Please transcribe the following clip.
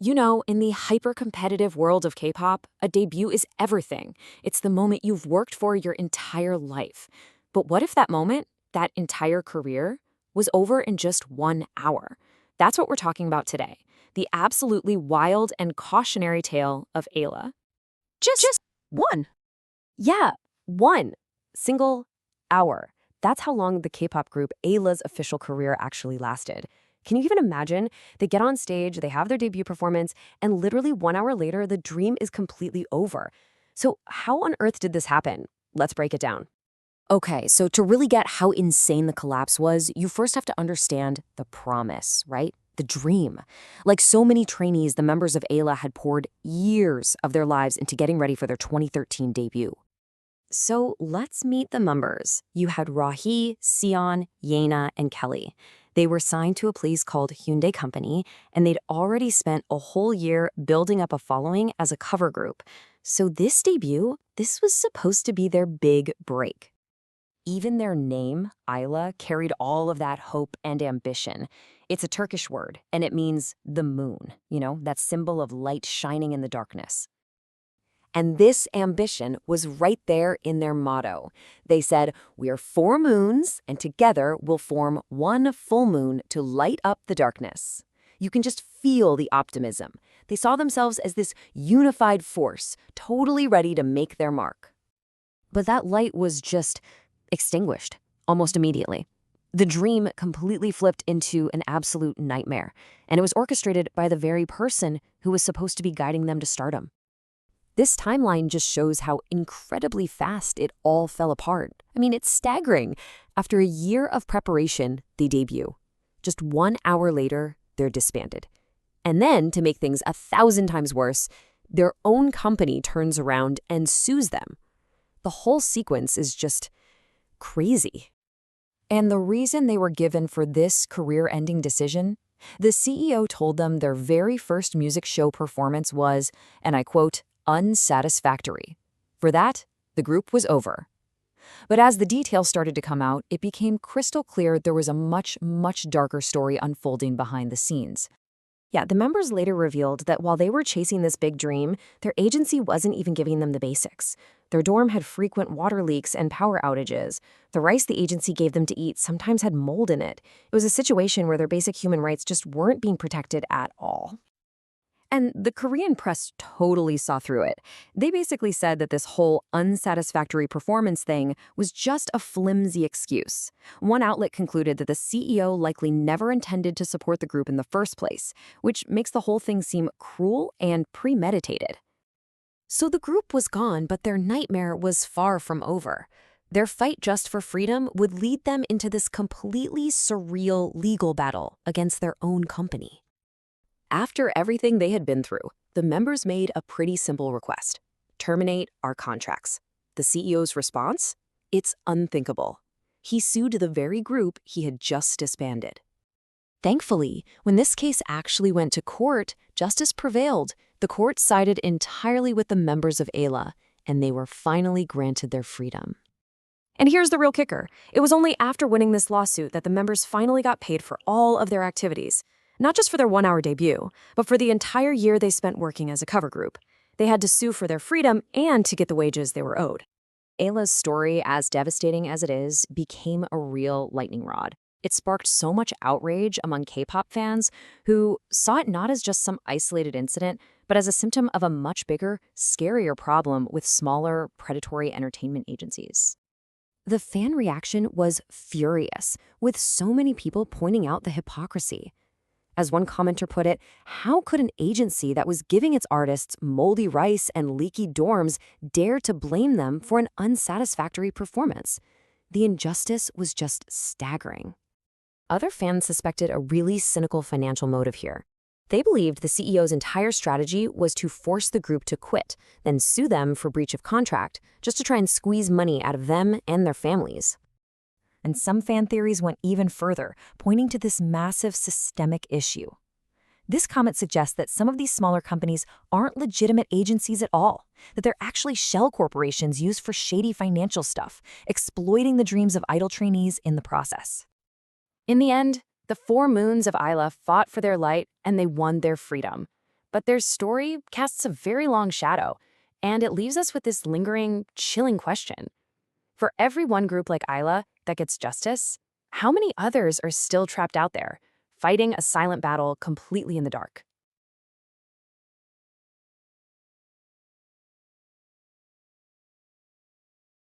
You know, in the hyper-competitive world of K-pop, a debut is everything. It's the moment you've worked for your entire life. But what if that moment, that entire career, was over in just 1 hour? That's what we're talking about today. The absolutely wild and cautionary tale of Ayla. Just one. Yeah, one single hour. That's how long the K-pop group Ayla's official career actually lasted. Can you even imagine? They get on stage, they have their debut performance, and literally 1 hour later, the dream is completely over. So how on earth did this happen? Let's break it down. Okay, so to really get how insane the collapse was, you first have to understand the promise, right? The dream. Like so many trainees, the members of Ayla had poured years of their lives into getting ready for their 2013 debut. So let's meet the members. You had Rahi, Sion, Yena, and Kelly. They were signed to a place called Hyundai Company, and they'd already spent a whole year building up a following as a cover group. So this debut, this was supposed to be their big break. Even their name, Ayla, carried all of that hope and ambition. It's a Turkish word, and it means the moon, that symbol of light shining in the darkness. And this ambition was right there in their motto. They said, "We are 4 moons, and together we'll form one full moon to light up the darkness." You can just feel the optimism. They saw themselves as this unified force, totally ready to make their mark. But that light was just extinguished almost immediately. The dream completely flipped into an absolute nightmare, and it was orchestrated by the very person who was supposed to be guiding them to stardom. This timeline just shows how incredibly fast it all fell apart. I mean, it's staggering. After a year of preparation, they debut. Just 1 hour later, they're disbanded. And then, to make things 1,000 times worse, their own company turns around and sues them. The whole sequence is just crazy. And the reason they were given for this career-ending decision? The CEO told them their very first music show performance was, and I quote, unsatisfactory. For that, the group was over. But as the details started to come out, it became crystal clear there was a much, much darker story unfolding behind the scenes. Yeah, the members later revealed that while they were chasing this big dream, their agency wasn't even giving them the basics. Their dorm had frequent water leaks and power outages. The rice the agency gave them to eat sometimes had mold in it. It was a situation where their basic human rights just weren't being protected at all. And the Korean press totally saw through it. They basically said that this whole unsatisfactory performance thing was just a flimsy excuse. One outlet concluded that the CEO likely never intended to support the group in the first place, which makes the whole thing seem cruel and premeditated. So the group was gone, but their nightmare was far from over. Their fight just for freedom would lead them into this completely surreal legal battle against their own company. After everything they had been through, the members made a pretty simple request: terminate our contracts. The CEO's response? It's unthinkable. He sued the very group he had just disbanded. Thankfully, when this case actually went to court, justice prevailed. The court sided entirely with the members of Ayla, and they were finally granted their freedom. And here's the real kicker. It was only after winning this lawsuit that the members finally got paid for all of their activities. Not just for their 1 hour debut, but for the entire year they spent working as a cover group. They had to sue for their freedom and to get the wages they were owed. Ayla's story, as devastating as it is, became a real lightning rod. It sparked so much outrage among K-pop fans who saw it not as just some isolated incident, but as a symptom of a much bigger, scarier problem with smaller, predatory entertainment agencies. The fan reaction was furious, with so many people pointing out the hypocrisy. As one commenter put it, how could an agency that was giving its artists moldy rice and leaky dorms dare to blame them for an unsatisfactory performance? The injustice was just staggering. Other fans suspected a really cynical financial motive here. They believed the CEO's entire strategy was to force the group to quit, then sue them for breach of contract, just to try and squeeze money out of them and their families. And some fan theories went even further, pointing to this massive systemic issue. This comment suggests that some of these smaller companies aren't legitimate agencies at all, that they're actually shell corporations used for shady financial stuff, exploiting the dreams of idol trainees in the process. In the end, the 4 moons of Ayla fought for their light and they won their freedom. But their story casts a very long shadow, and it leaves us with this lingering, chilling question. For every one group like Isla that gets justice, how many others are still trapped out there, fighting a silent battle completely in the dark?